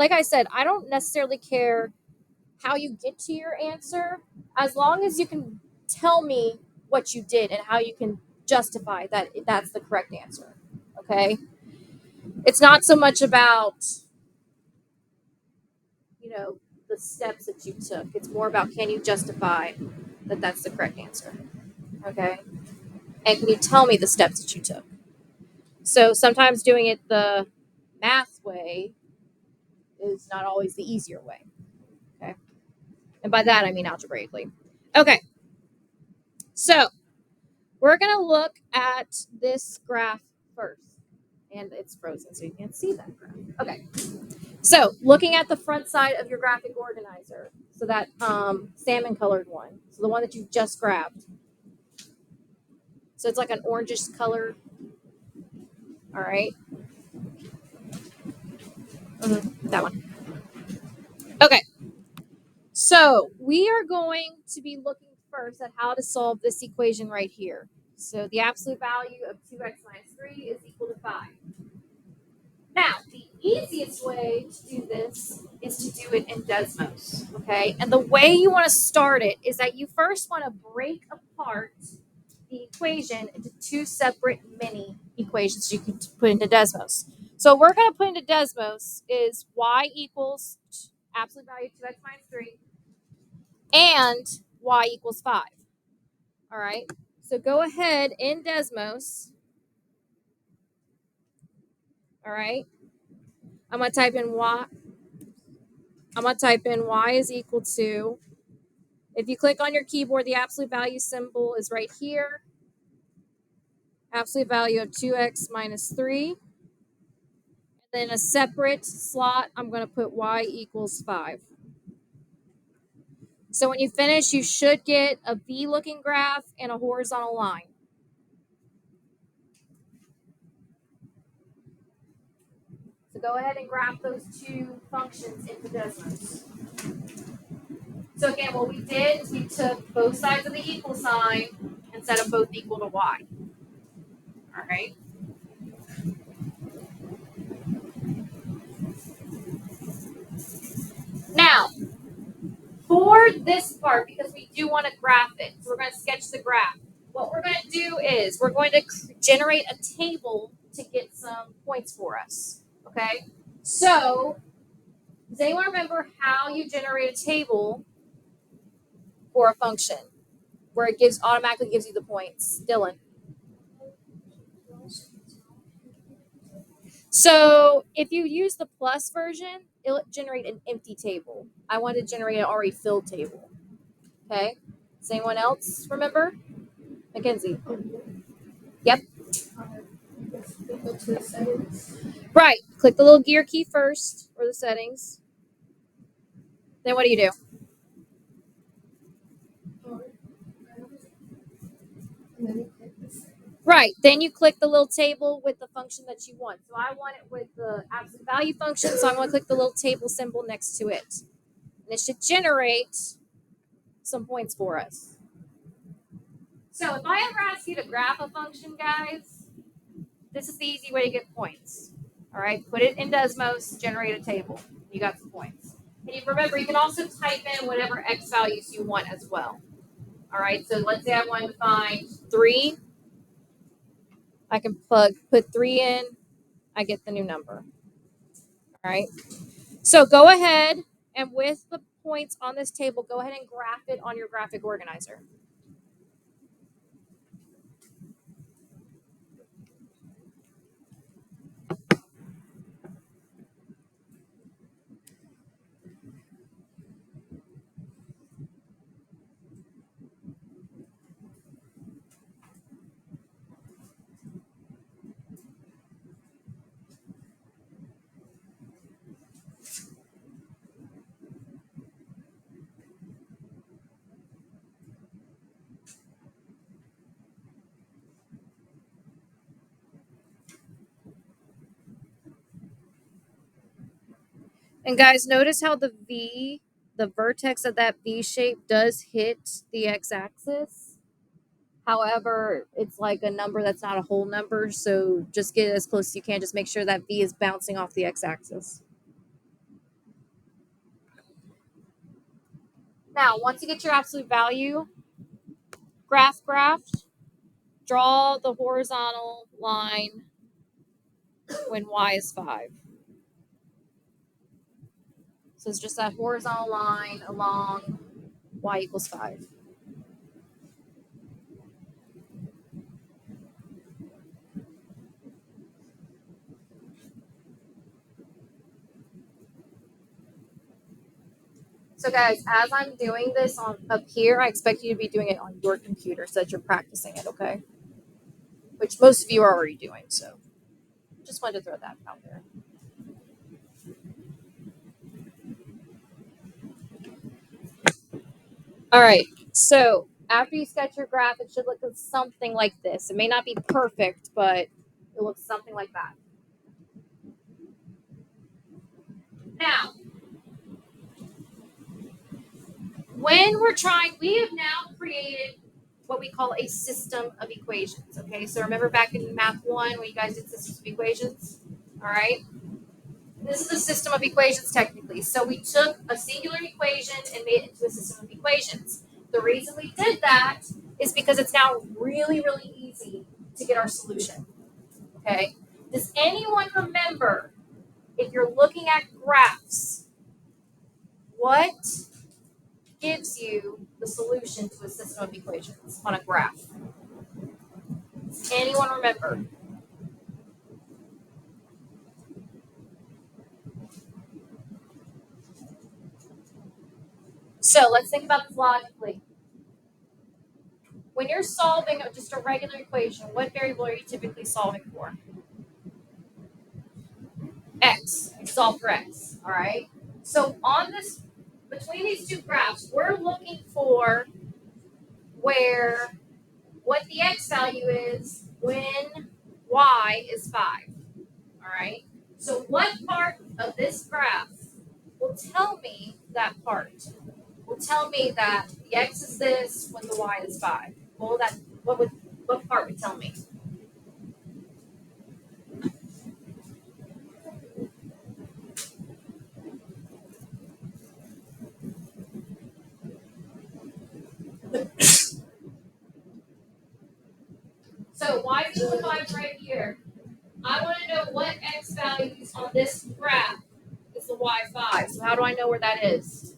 like I said, I don't necessarily care how you get to your answer, as long as you can tell me what you did and how you can justify that that's the correct answer. Okay? It's not so much about, you know, the steps that you took. It's more about, can you justify that that's the correct answer? Okay? And can you tell me the steps that you took? So sometimes doing it the math way is not always the easier way. Okay? And by that I mean algebraically. Okay. So we're going to look at this graph first. And it's frozen, so you can't see that graph. Okay. So looking at the front side of your graphic organizer, so that salmon colored one, so the one that you just grabbed. So it's like an orangish color. All right. That one. Okay. So we are going to be looking first at how to solve this equation right here. So the absolute value of 2x minus 3 is equal to 5. Now, the easiest way to do this is to do it in Desmos, okay? And the way you want to start it is that you first want to break apart the equation into two separate mini equations you can put into Desmos. So what we're going to put into Desmos is y equals absolute value of 2x minus 3 and y equals 5. All right? So go ahead in Desmos. All right? I'm going to type in y is equal to, if you click on your keyboard, the absolute value symbol is right here. Absolute value of 2x minus 3. Then a separate slot, I'm going to put y equals 5. So when you finish, you should get a V-looking graph and a horizontal line. So go ahead and graph those two functions into Desmos. So again, what we did is we took both sides of the equal sign and set them both equal to y. All right. Now, for this part, because we do want to graph it, so we're going to sketch the graph. What we're going to do is we're going to generate a table to get some points for us. Okay? So, does anyone remember how you generate a table for a function where it automatically gives you the points? Dylan. So if you use the plus version, it'll generate an empty table. I want to generate an already filled table. Okay? Does anyone else remember? Mackenzie. Yep. Right. Click the little gear key first, or the settings. Then what do? Right. Then you click the little table with the function that you want. So I want it with the absolute value function, so I'm going to click the little table symbol next to it. And it should generate some points for us. So if I ever ask you to graph a function, guys, this is the easy way to get points. All right, put it in Desmos, generate a table. You got some points. And you remember, you can also type in whatever x values you want as well. All right, so let's say I wanted to find 3. I can put 3 in, I get the new number. All right, so go ahead and with the points on this table, go ahead and graph it on your graphic organizer. And guys, notice how the vertex of that V shape does hit the x-axis. However, it's like a number that's not a whole number, so just get as close as you can. Just make sure that V is bouncing off the x-axis. Now, once you get your absolute value graphed, draw the horizontal line when y is 5. So it's just that horizontal line along y equals 5. So guys, as I'm doing this on up here, I expect you to be doing it on your computer so that you're practicing it, okay? Which most of you are already doing, so just wanted to throw that out there. All right, so after you sketch your graph, it should look something like this. It may not be perfect, but it looks something like that. Now, when we're trying, we have now created what we call a system of equations, okay? So remember back in Math 1 when you guys did systems of equations, all right? This is a system of equations technically. So we took a singular equation and made it into a system of equations. The reason we did that is because it's now really, really easy to get our solution, okay? Does anyone remember, if you're looking at graphs, what gives you the solution to a system of equations on a graph? Does anyone remember? So let's think about this logically. When you're solving just a regular equation, what variable are you typically solving for? X. You solve for X. All right. So on this, between these two graphs, we're looking for what the X value is when Y is 5. All right. So what part of this graph will tell me that part? Will tell me that the X is this when the Y is 5. What part would tell me? So Y is equal to 5 right here. I want to know what X values on this graph is the Y5. So how do I know where that is?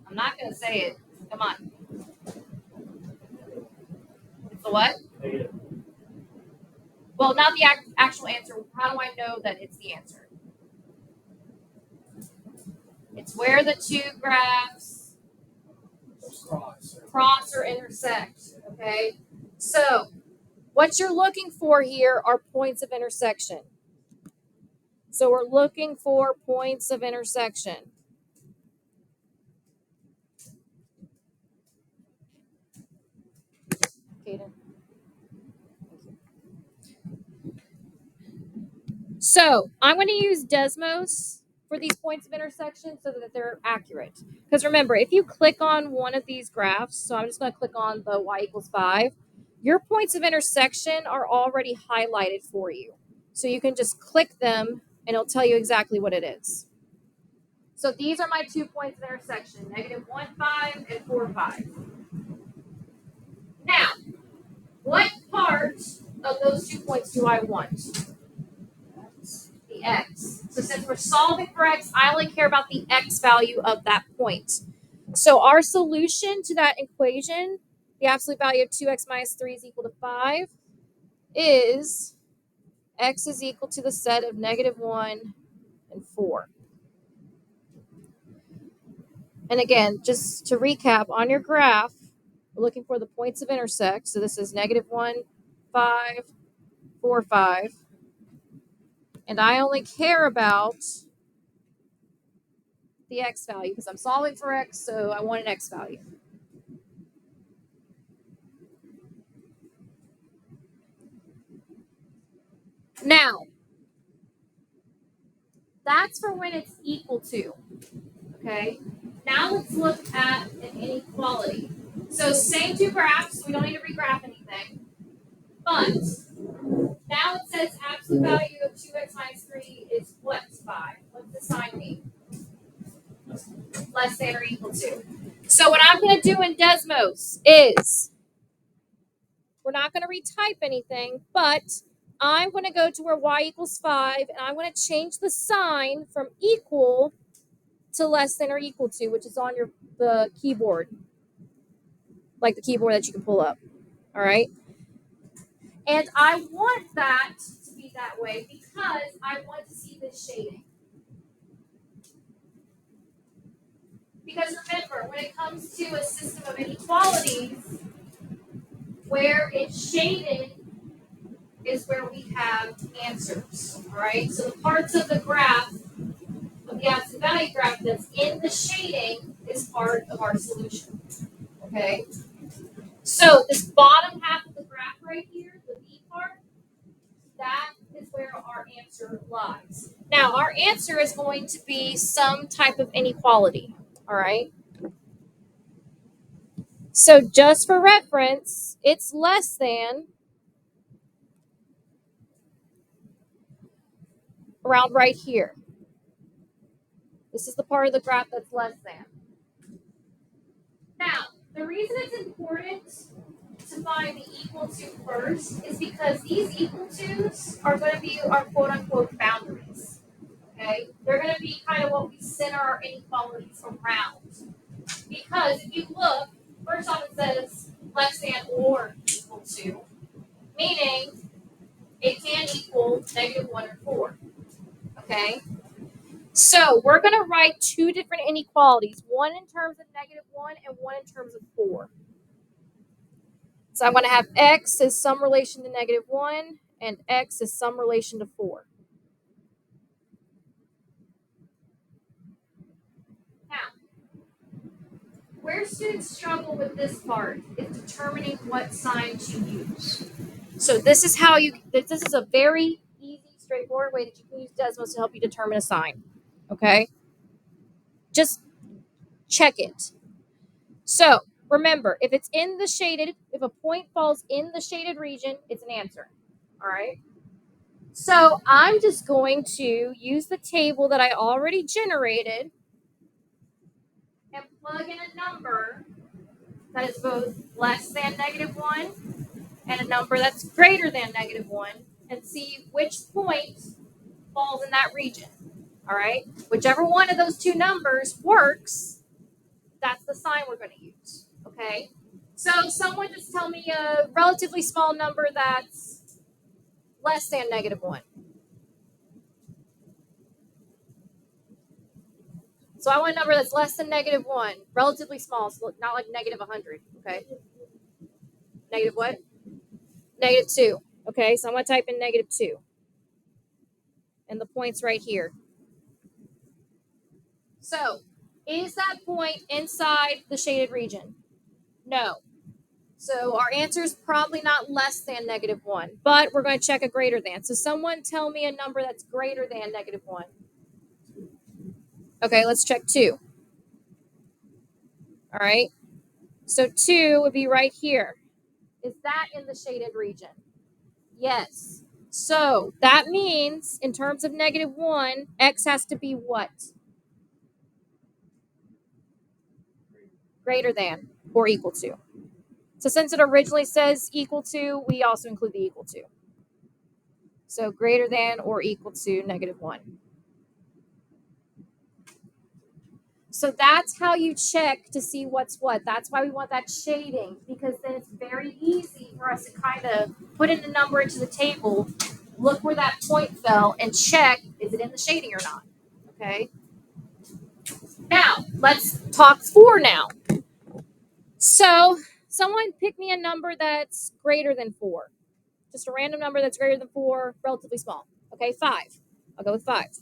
I'm not going to say it. Come on. It's the what? Well, not the actual answer. How do I know that it's the answer? It's where the two graphs cross or intersect. Okay? So what you're looking for here are points of intersection. So we're looking for points of intersection. Kaden. So I'm going to use Desmos for these points of intersection so that they're accurate. Because remember, if you click on one of these graphs, so I'm just going to click on the y equals 5, your points of intersection are already highlighted for you. So you can just click them and it'll tell you exactly what it is. So these are my 2 points of intersection, -1, 5 and 4, 5. Now, what part of those 2 points do I want? The X. So since we're solving for X, I only care about the X value of that point. So our solution to that equation, the absolute value of 2x minus 3 is equal to 5, is X is equal to the set of -1 and 4. And again, just to recap, on your graph, we're looking for the points of intersect. So this is -1, 5, 4, 5. And I only care about the X value because I'm solving for X, so I want an X value. Now, that's for when it's equal to, okay? Now let's look at an inequality. So same 2 graphs, we don't need to regraph anything. But now it says absolute value of 2x minus 3 is than or equal to. So what I'm going to do in Desmos is we're not going to retype anything, but I'm going to go to where y equals 5, and I'm going to change the sign from equal to less than or equal to, which is on the keyboard, like the keyboard that you can pull up. All right. And I want that to be that way because I want to see this shading. Because remember, when it comes to a system of inequalities, where it's shaded is where we have answers. All right. So the parts of the graph, of the absolute value graph that's in the shading, is part of our solution. Okay. So this bottom half of the graph right here, the B part, that is where our answer lies. Now, our answer is going to be some type of inequality. All right. So just for reference, it's less than around right here. This is the part of the graph that's less than. Now, the reason it's important to find the equal to first is because these equal to's are going to be our quote unquote boundaries. Okay? They're going to be kind of what we center our inequalities around. Because if you look, first off it says less than or equal to, meaning it can equal -1 or 4. Okay? So we're going to write two different inequalities, one in terms of -1 and one in terms of 4. So I'm going to have x is some relation to -1 and x is some relation to 4. Now, where students struggle with this part is determining what sign to use. So this is a very easy, straightforward way that you can use Desmos to help you determine a sign. Okay? Just check it. So remember, if a point falls in the shaded region, it's an answer. All right. So I'm just going to use the table that I already generated and plug in a number that is both less than -1 and a number that's greater than -1 and see which point falls in that region. All right. Whichever one of those two numbers works, that's the sign we're going to use. Okay. So someone just tell me a relatively small number that's less than -1. So I want a number that's less than -1, relatively small, so not like -100. Okay. Negative what? -2. Okay, so I'm going to type in -2. And the point's right here. So is that point inside the shaded region? No. So our answer is probably not less than -1, but we're going to check a greater than. So someone tell me a number that's greater than -1. Okay, let's check 2. All right. So 2 would be right here. Is that in the shaded region? Yes. So that means in terms of -1, x has to be what? Greater than or equal to. So since it originally says equal to, we also include the equal to. So greater than or equal to -1. So that's how you check to see what's what. That's why we want that shading, because then it's very easy for us to kind of put in the number into the table, look where that point fell, and check, is it in the shading or not? Okay. Now, let's talk 4 now. So someone pick me a number that's greater than 4. Just a random number that's greater than 4, relatively small. Okay, 5. I'll go with 5.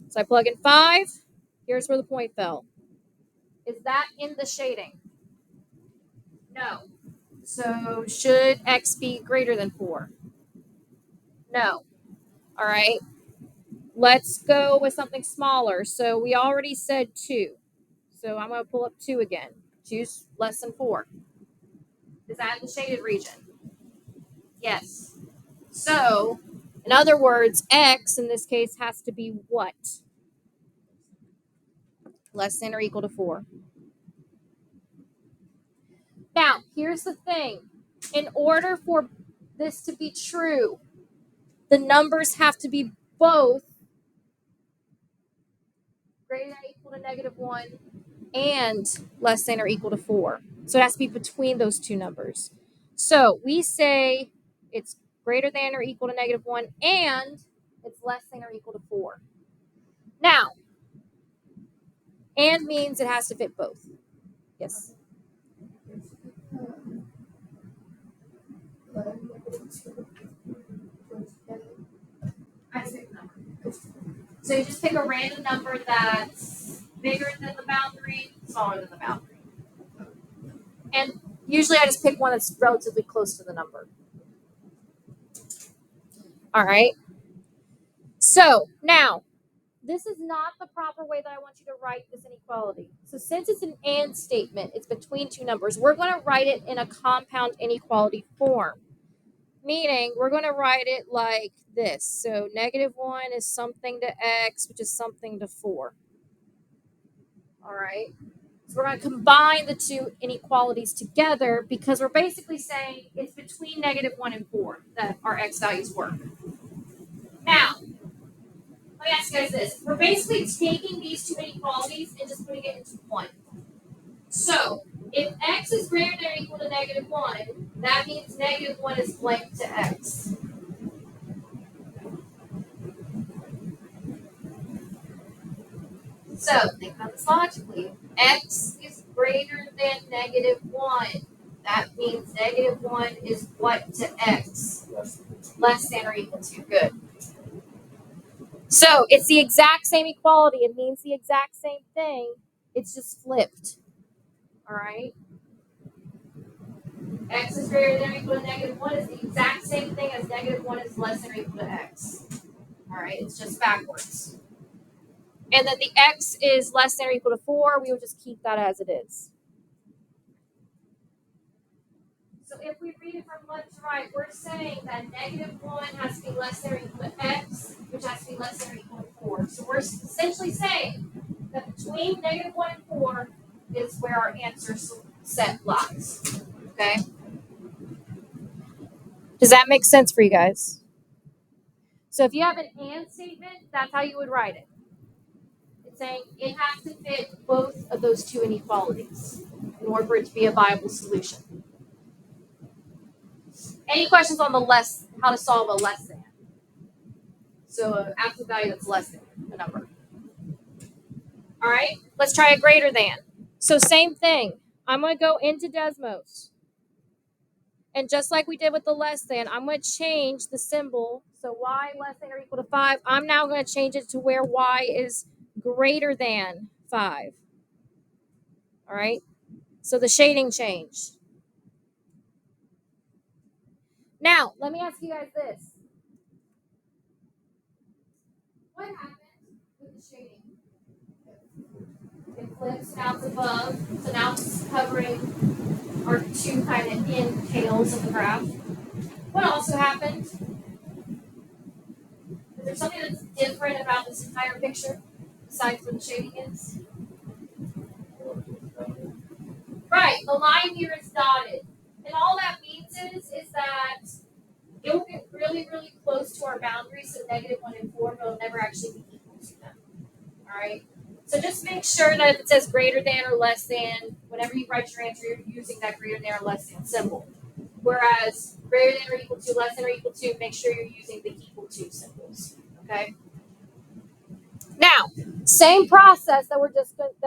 So I plug in 5. Here's where the point fell. Is that in the shading? No. So should x be greater than 4? No. All right. Let's go with something smaller. So we already said 2. So I'm going to pull up 2 again. Choose less than 4. Is that in the shaded region? Yes. So, in other words, x in this case has to be what? less than or equal to 4. Now, here's the thing. In order for this to be true, the numbers have to be both greater than or equal to -1 and less than or equal to 4. So it has to be between those two numbers. So we say it's greater than or equal to -1 and it's less than or equal to 4. Now, and means it has to fit both. Yes. I just pick a number. So you just pick a random number that's bigger than the boundary, smaller than the boundary. And usually I just pick one that's relatively close to the number. All right. So now, this is not the proper way that I want you to write this inequality. So since it's an and statement, it's between two numbers, we're going to write it in a compound inequality form. Meaning, we're going to write it like this. So -1 is something to x, which is something to 4. All right. So we're going to combine the two inequalities together because we're basically saying it's between -1 and 4 that our x values work. Now, let me ask you guys this. We're basically taking these two inequalities and just putting it into one. So, if x is greater than or equal to -1, that means -1 is blank to x. So, think about this logically. X is greater than -1. That means -1 is what to x? Less than or equal to. Good. So, it's the exact same equality. It means the exact same thing. It's just flipped. All right? X is greater than or equal to -1 is the exact same thing as -1 is less than or equal to x. All right? It's just backwards. And then the x is less than or equal to 4. We will just keep that as it is. So if we read it from left to right, we're saying that -1 has to be less than or equal to x, which has to be less than or equal to 4. So we're essentially saying that between -1 and 4 is where our answer set lies. Okay? Does that make sense for you guys? So if you have an and statement, that's how you would write it. It's saying it has to fit both of those two inequalities in order for it to be a viable solution. Any questions on how to solve a less than? So an absolute value that's less than a number. All right, let's try a greater than. So same thing. I'm going to go into Desmos. And just like we did with the less than, I'm going to change the symbol. So y less than or equal to 5. I'm now going to change it to where y is greater than 5. All right, so the shading changed. Now, let me ask you guys this. What happened with the shading? It flips, now it's above, so now it's covering our two kind of end tails of the graph. What also happened? Is there something that's different about this entire picture besides where the shading is? Right, the line here is dotted. And all that means is that it will get really, really close to our boundaries, so -1 and 4, but it'll never actually be equal to them. All right? So just make sure that if it says greater than or less than, whenever you write your answer, you're using that greater than or less than symbol. Whereas greater than or equal to, less than or equal to, make sure you're using the equal to symbols. Okay? Now, same process that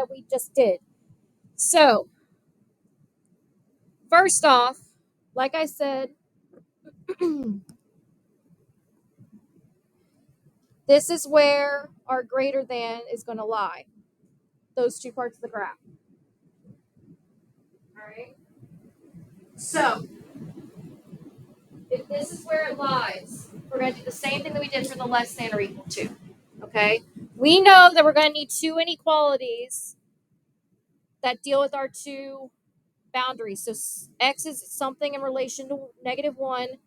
we just did. So, first off, like I said, this is where our greater than is going to lie. Those two parts of the graph. All right? So, if this is where it lies, we're going to do the same thing that we did for the less than or equal to. Okay? We know that we're going to need two inequalities that deal with our two boundaries. So x is something in relation to -1,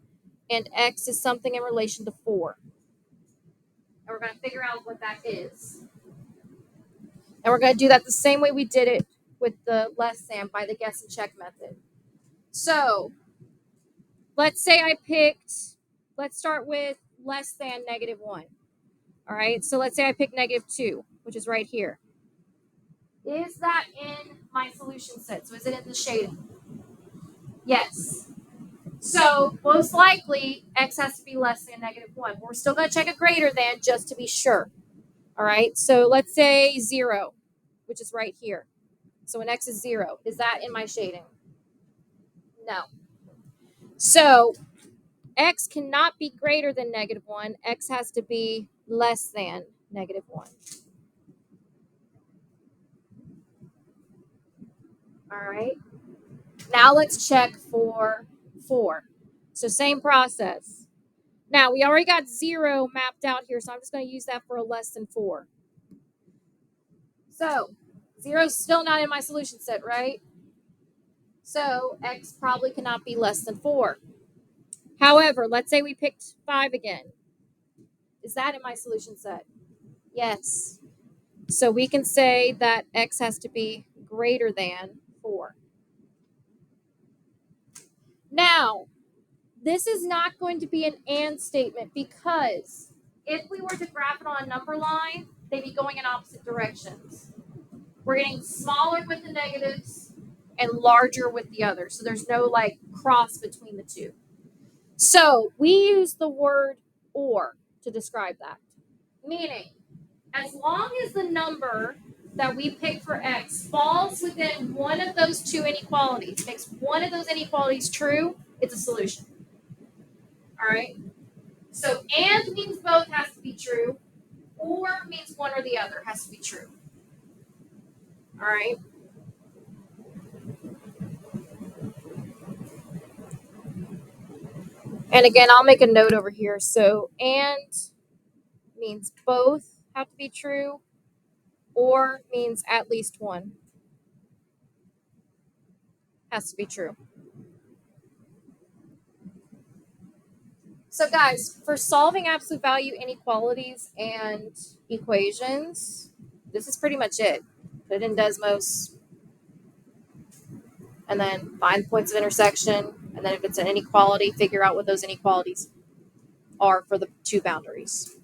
and x is something in relation to 4. And we're going to figure out what that is. And we're going to do that the same way we did it with the less than by the guess and check method. So let's say I picked, let's start with less than -1. All right, so let's say I picked -2, which is right here. Is that in my solution set? So is it in the shading? Yes. So most likely x has to be less than -1. We're still going to check a greater than just to be sure. All right, so let's say 0, which is right here. So when x is 0, is that in my shading? No. So x cannot be greater than -1. X has to be less than -1. All right. Now let's check for 4. So same process. Now we already got 0 mapped out here, so I'm just going to use that for a less than 4. So 0 is still not in my solution set, right? So x probably cannot be less than 4. However, let's say we picked 5 again. Is that in my solution set? Yes. So we can say that x has to be greater than 4. Now, this is not going to be an and statement because if we were to graph it on a number line, they'd be going in opposite directions. We're getting smaller with the negatives and larger with the others. So there's no like cross between the two. So we use the word or to describe that. Meaning, as long as the number that we pick for x falls within one of those two inequalities, makes one of those inequalities true, it's a solution. All right? So and means both has to be true, or means one or the other has to be true. All right? And again, I'll make a note over here. So and means both have to be true, or means at least one has to be true. So guys, for solving absolute value inequalities and equations, this is pretty much it. Put it in Desmos, and then find points of intersection, and then if it's an inequality, figure out what those inequalities are for the two boundaries.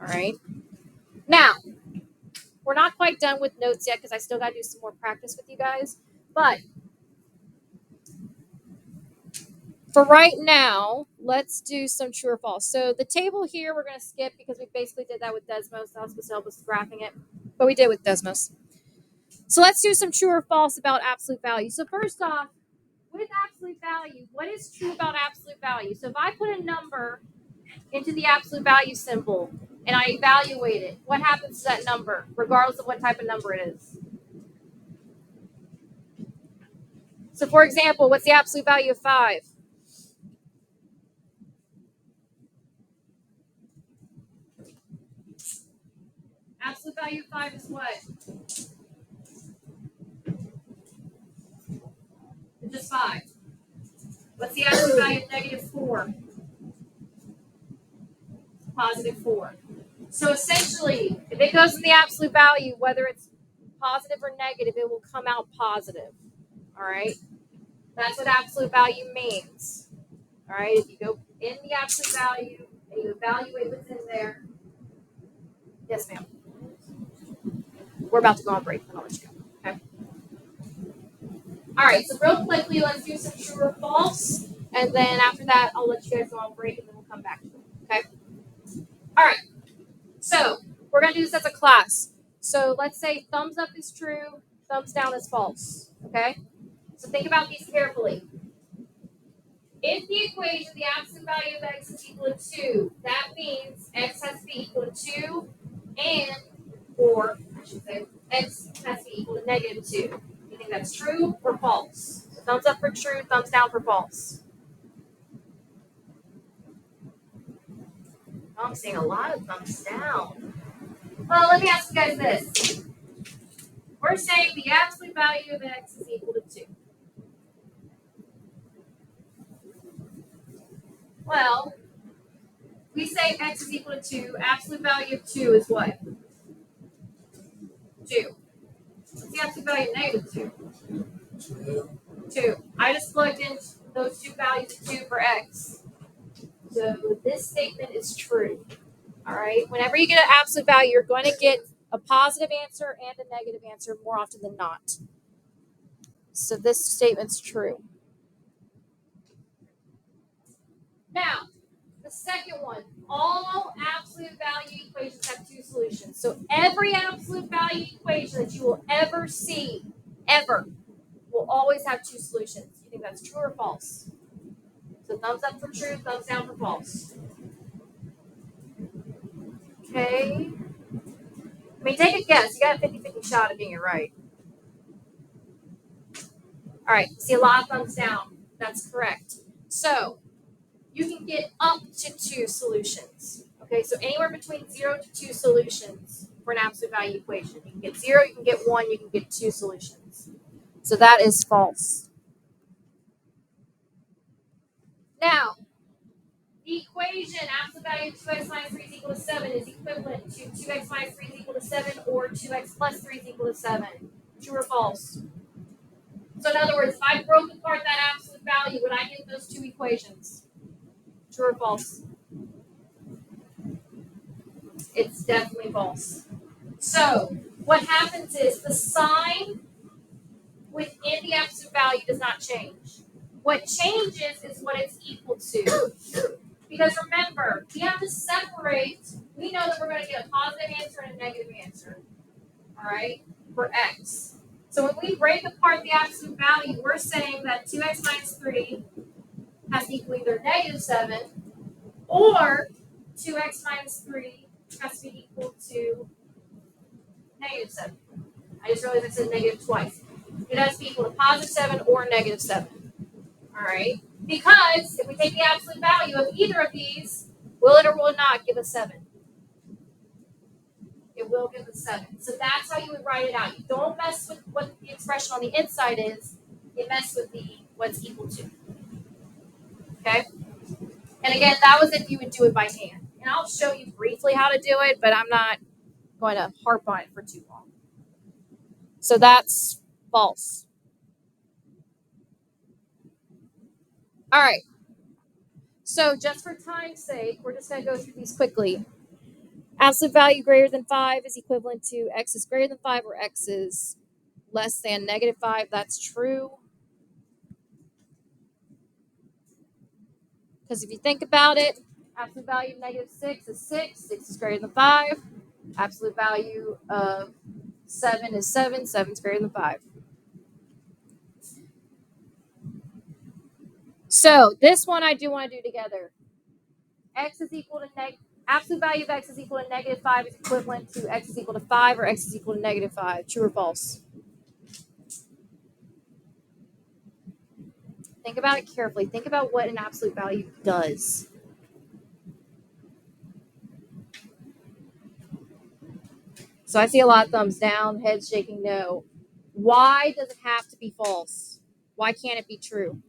All right. Now, we're not quite done with notes yet because I still got to do some more practice with you guys. But for right now, let's do some true or false. So the table here we're going to skip because we basically did that with Desmos. That was supposed to help us graphing it, but we did with Desmos. So let's do some true or false about absolute value. So first off, with absolute value, what is true about absolute value? So if I put a number into the absolute value symbol and I evaluate it, what happens to that number, regardless of what type of number it is? So for example, what's the absolute value of 5? Absolute value of 5 is what? It's just 5. What's the absolute value of -4? +4. So essentially, if it goes in the absolute value, whether it's positive or negative, it will come out positive. All right? That's what absolute value means. All right? If you go in the absolute value and you evaluate what's in there. Yes, ma'am. We're about to go on break, and I'll let you go. Okay? All right, so real quickly, let's do some true or false. And then after that, I'll let you guys go on break, and then we'll come back to it. Okay? All right. So we're going to do this as a class. So let's say thumbs up is true, thumbs down is false. Okay? So think about these carefully. If the equation, the absolute value of x is equal to 2, that means x has to be equal to 2 and, or I should say, x has to be equal to -2. You think that's true or false? So thumbs up for true, thumbs down for false. Oh, I'm seeing a lot of thumbs down. Well, let me ask you guys this. We're saying the absolute value of x is equal to 2. Well, we say x is equal to 2. Absolute value of 2 is what? 2. What's the absolute value of negative 2? 2. I just plugged in those two values of 2 for x. So this statement is true. All right. Whenever you get an absolute value, you're going to get a positive answer and a negative answer more often than not. So this statement's true. Now, the second one, all absolute value equations have two solutions. So every absolute value equation that you will ever see, ever, will always have two solutions. You think that's true or false? So thumbs up for true, thumbs down for false. Okay. I mean, take a guess. You got a 50-50 shot of being it right. All right. See a lot of thumbs down. That's correct. So you can get up to two solutions. Okay, so anywhere between 0 to 2 solutions for an absolute value equation. You can get 0, you can get 1, you can get 2 solutions. So that is false. Now, the equation absolute value of 2x minus 3 is equal to 7 is equivalent to 2x minus 3 is equal to 7 or 2x plus 3 is equal to 7. True or false? So in other words, if I broke apart that absolute value, would I get those two equations? True or false? It's definitely false. So what happens is the sign within the absolute value does not change. What changes is what it's equal to. Because remember, we have to separate. We know that we're going to get a positive answer and a negative answer. All right, for x. So when we break apart the absolute value, we're saying that 2x minus 3 has to equal either negative 7 or 2x minus 3 has to be equal to negative 7. I just realized I said negative twice. It has to be equal to positive 7 or negative 7. All right? Because if we take the absolute value of either of these, will it or will it not give us 7? It will give us 7. So that's how you would write it out. You don't mess with what the expression on the inside is. You mess with the what's equal to. Okay? And again, that was if you would do it by hand. And I'll show you briefly how to do it, but I'm not going to harp on it for too long. So that's false. All right. So just for time's sake, we're just going to go through these quickly. Absolute value greater than 5 is equivalent to x is greater than 5 or x is less than negative 5. That's true. Because if you think about it, absolute value of negative 6 is 6. 6 is greater than 5. Absolute value of 7 is 7. 7 is greater than 5. So this one I do want to do together. X is equal to absolute value of x is equal to negative 5 is equivalent to x is equal to 5 or x is equal to negative 5. True or false? Think about it carefully. Think about what an absolute value does. So I see a lot of thumbs down, heads shaking no. Why does it have to be false? Why can't it be true?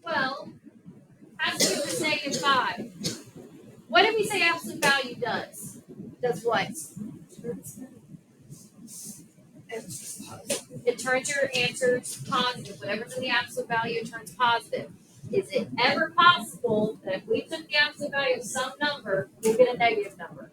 Well, absolute is negative 5. What did we say absolute value does? Does what? It turns your answers positive. Whatever's in the absolute value, it turns positive. Is it ever possible that if we took the absolute value of some number, we'll get a negative number?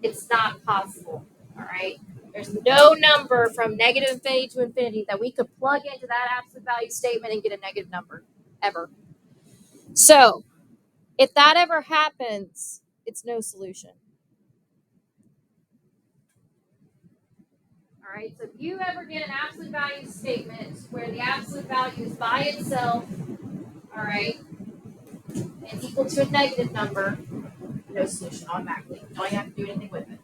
It's not possible. All right? There's no number from negative infinity to infinity that we could plug into that absolute value statement and get a negative number, ever. So, if that ever happens, it's no solution. All right, so if you ever get an absolute value statement where the absolute value is by itself, all right, and it's equal to a negative number, no solution automatically. You don't have to do anything with it.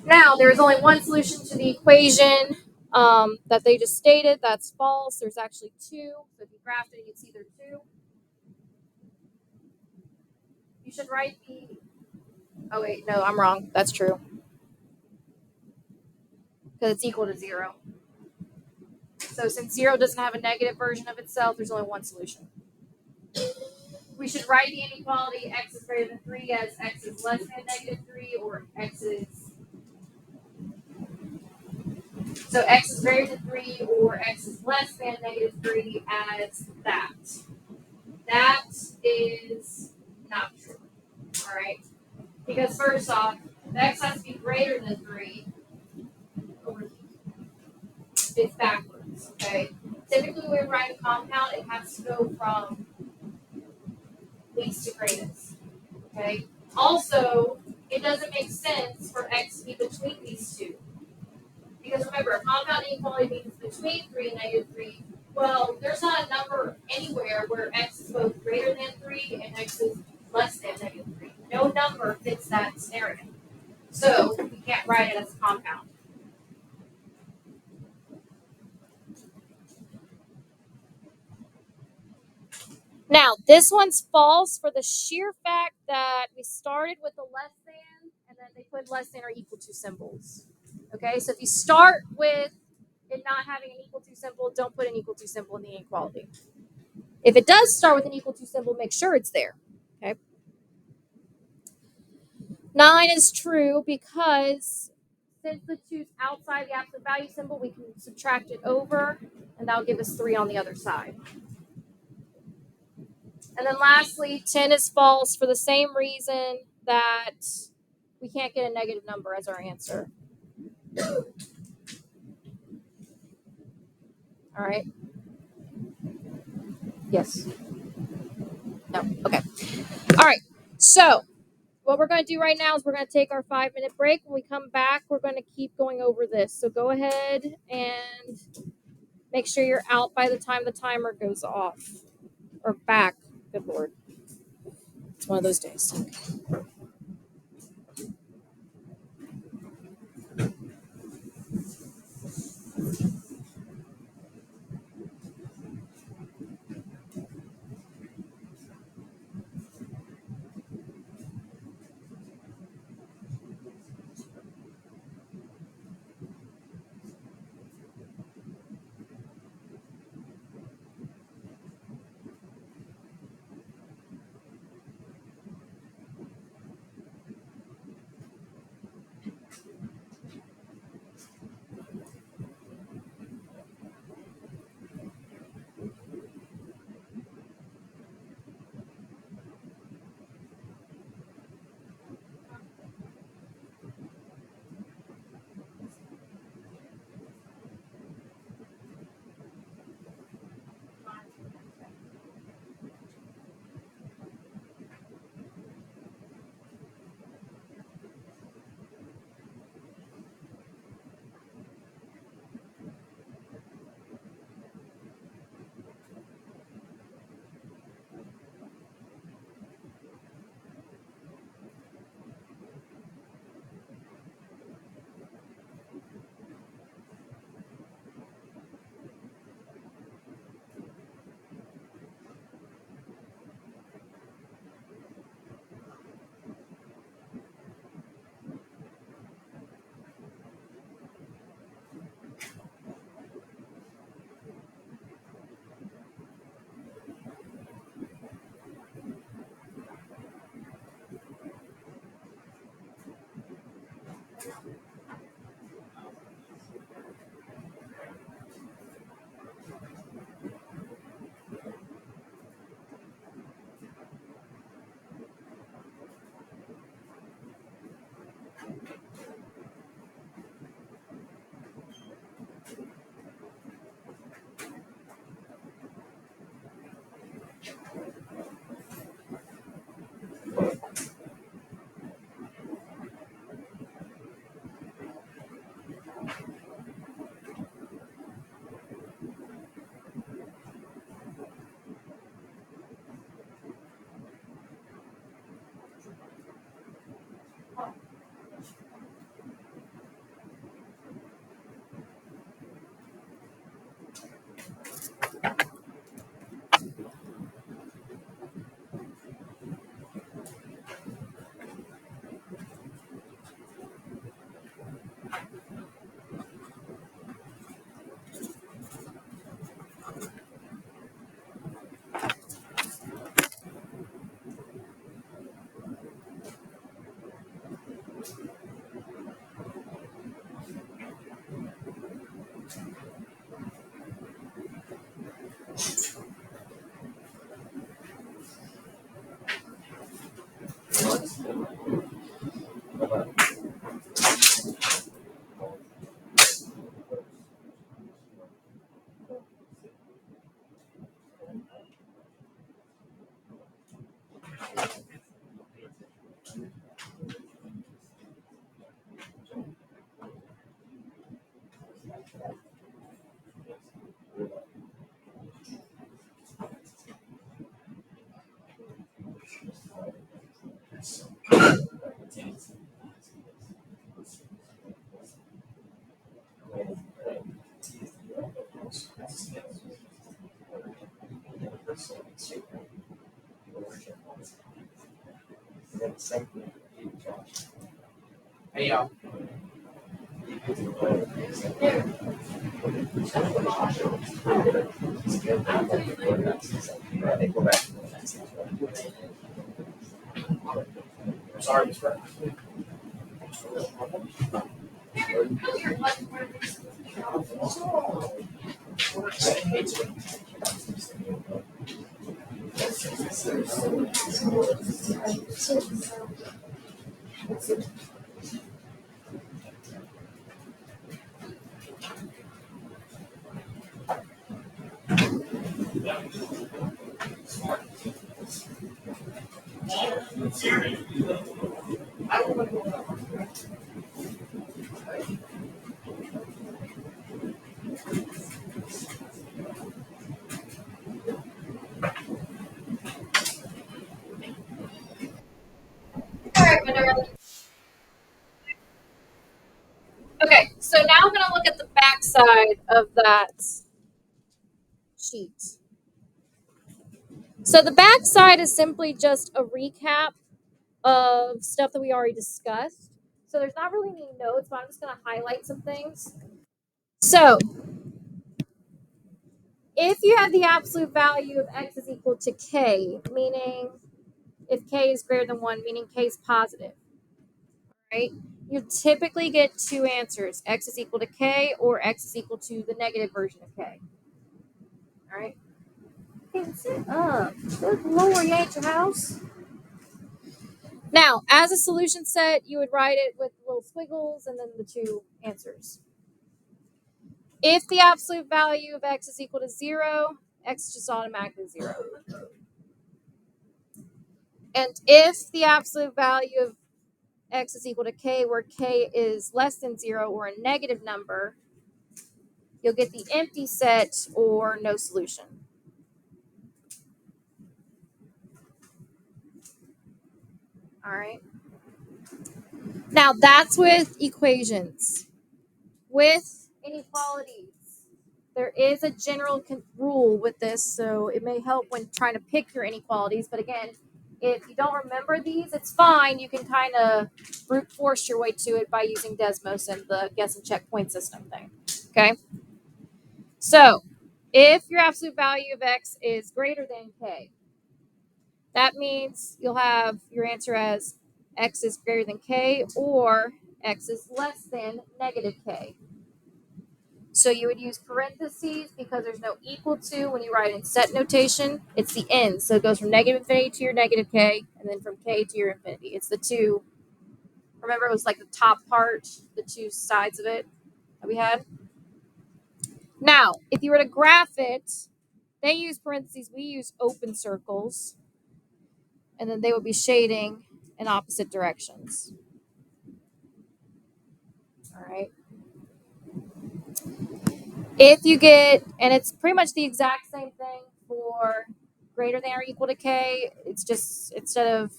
Now, there is only one solution to the equation that they just stated. That's false. There's actually two. So if you graphed it, you'd see there are two. You should write the. Oh, wait, no, I'm wrong. That's true. Because it's equal to 0. So since 0 doesn't have a negative version of itself, there's only one solution. We should write the inequality x is greater than 3 as x is less than -3 or x is greater than 3 or x is less than -3 as that. That is not true. All right. Because first off, x has to be greater than 3. It's backwards. Okay. Typically, when we write a compound, it has to go from least to greatest. Okay. Also, it doesn't make sense for x to be between these two. Because remember, a compound inequality means between 3 and -3. Well, there's not a number anywhere where x is both greater than 3 and x is less than -3. No number fits that scenario. So we can't write it as a compound. Now, this one's false for the sheer fact that we started with a less than, and then they put less than or equal to symbols. Okay, so if you start with it not having an equal to symbol, don't put an equal to symbol in the inequality. If it does start with an equal to symbol, make sure it's there. Okay. 9 is true because since the 2's outside the absolute value symbol, we can subtract it over, and that'll give us 3 on the other side. And then lastly, 10 is false for the same reason that we can't get a negative number as our answer. All right. Yes. No. Okay. All right. So what we're going to do right now is we're going to take our 5-minute break. When we come back, we're going to keep going over this. So go ahead and make sure you're out by the time the timer goes off. Or back. Good Lord. It's one of those days. Okay, so now I'm going to look at the back side of that sheet. So the back side is simply just a recap of stuff that we already discussed. So there's not really any notes, but I'm just going to highlight some things. So if you have the absolute value of x is equal to k, meaning if k is greater than 1, meaning k is positive, right? You typically get two answers, x is equal to k or x is equal to the negative version of k. All right? Okay, sit up. Good Lord, you ain't your house. Now, as a solution set, you would write it with little squiggles and then the two answers. If the absolute value of x is equal to 0, x is just automatically 0. And if the absolute value of x is equal to k, where k is less than 0 or a negative number, you'll get the empty set or no solution. All right. Now that's with equations. With inequalities, there is a general rule with this, so it may help when trying to pick your inequalities. But again, if you don't remember these, it's fine. You can kind of brute force your way to it by using Desmos and the guess and check point system thing. Okay. So if your absolute value of x is greater than k, that means you'll have your answer as x is greater than k or x is less than negative k. So you would use parentheses because there's no equal to when you write in set notation. It's the end. So it goes from negative infinity to your negative k, and then from k to your infinity. It's the two. Remember, it was like the top part, the two sides of it that we had. Now, if you were to graph it, they use parentheses. We use open circles. And then they would be shading in opposite directions. All right. If you get, and it's pretty much the exact same thing for greater than or equal to k, it's just instead of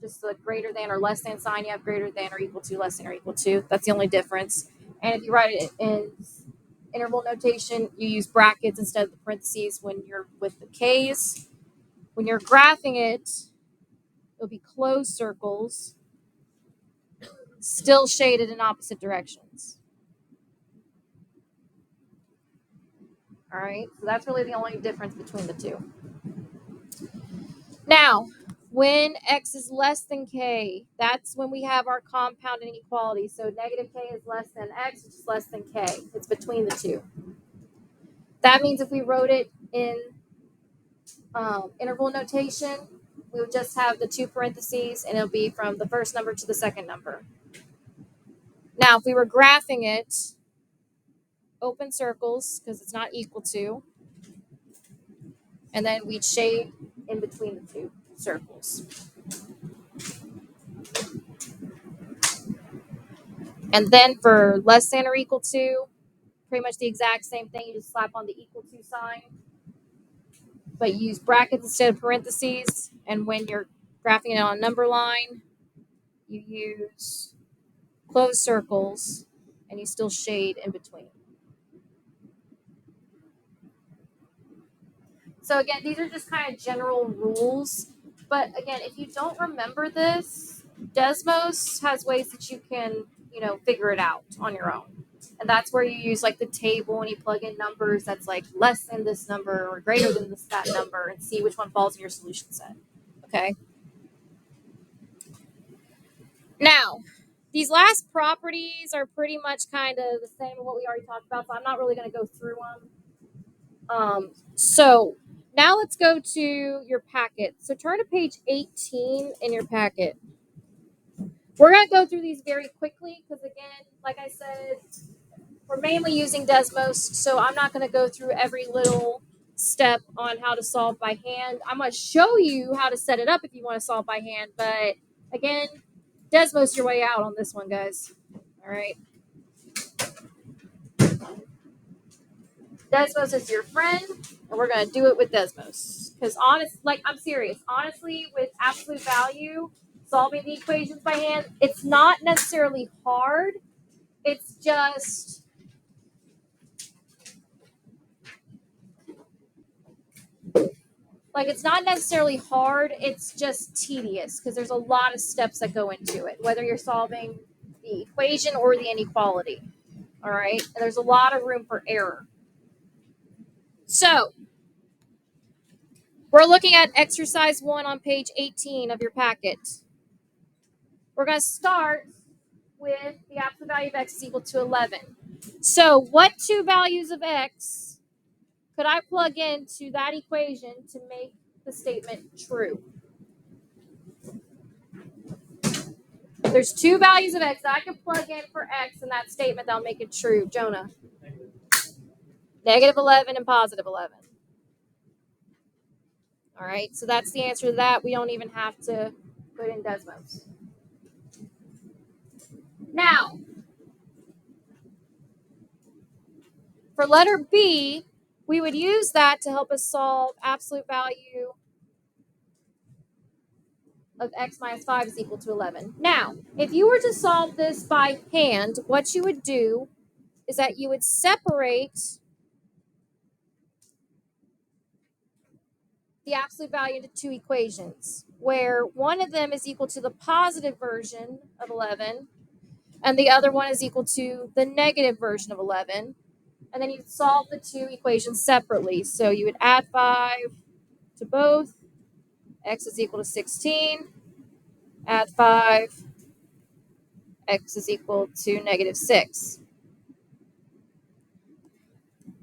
just the greater than or less than sign, you have greater than or equal to, less than or equal to. That's the only difference. And if you write it in interval notation, you use brackets instead of the parentheses when you're with the k's. When you're graphing it, it'll be closed circles, still shaded in opposite directions. All right, so that's really the only difference between the two. Now, when x is less than k, that's when we have our compound inequality. So negative k is less than x, which is less than k. It's between the two. That means if we wrote it in interval notation, we would just have the two parentheses, and it'll be from the first number to the second number. Now, if we were graphing it, open circles, because it's not equal to, and then we'd shade in between the two circles. And then for less than or equal to, pretty much the exact same thing. You just slap on the equal to sign, but you use brackets instead of parentheses. And when you're graphing it on a number line, you use closed circles and you still shade in between. So again, these are just kind of general rules. But again, if you don't remember this, Desmos has ways that you can, figure it out on your own. And that's where you use like the table and you plug in numbers that's like less than this number or greater than that number and see which one falls in your solution set. Okay. Now, these last properties are pretty much kind of the same as what we already talked about, so I'm not really going to go through them. So now let's go to your packet. So turn to page 18 in your packet. We're going to go through these very quickly because, again, like I said, we're mainly using Desmos, so I'm not going to go through every little step on how to solve by hand. I'm going to show you how to set it up if you want to solve by hand, but again, Desmos your way out on this one, guys. All right. Desmos is your friend, and we're going to do it with Desmos. Because I'm serious. Honestly, with absolute value, solving the equations by hand, it's not necessarily hard. It's just it's not necessarily hard. It's just tedious because there's a lot of steps that go into it, whether you're solving the equation or the inequality. All right. And there's a lot of room for error. So we're looking at exercise 1 on page 18 of your packet. We're going to start with the absolute value of x is equal to 11. So what two values of x could I plug into that equation to make the statement true? There's two values of x that I can plug in for x in that statement that'll make it true. Jonah. Negative 11 and positive 11. All right, so that's the answer to that. We don't even have to put in Desmos. Now, for letter B, we would use that to help us solve absolute value of x minus 5 is equal to 11. Now, if you were to solve this by hand, what you would do is that you would separate the absolute value into two equations, where one of them is equal to the positive version of 11, and the other one is equal to the negative version of 11. And then you'd solve the two equations separately. So you would add 5 to both. X is equal to 16. Add 5. X is equal to negative 6.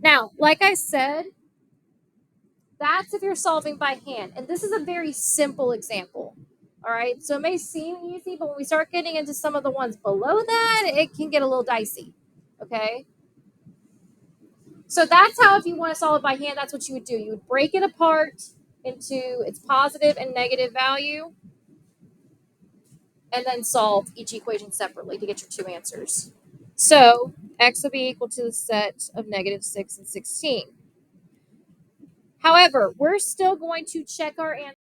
Now, like I said, that's if you're solving by hand. And this is a very simple example. All right. So it may seem easy, but when we start getting into some of the ones below that, it can get a little dicey. Okay. So that's how, if you want to solve it by hand, that's what you would do. You would break it apart into its positive and negative value, and then solve each equation separately to get your two answers. So x will be equal to the set of negative 6 and 16. However, we're still going to check our answer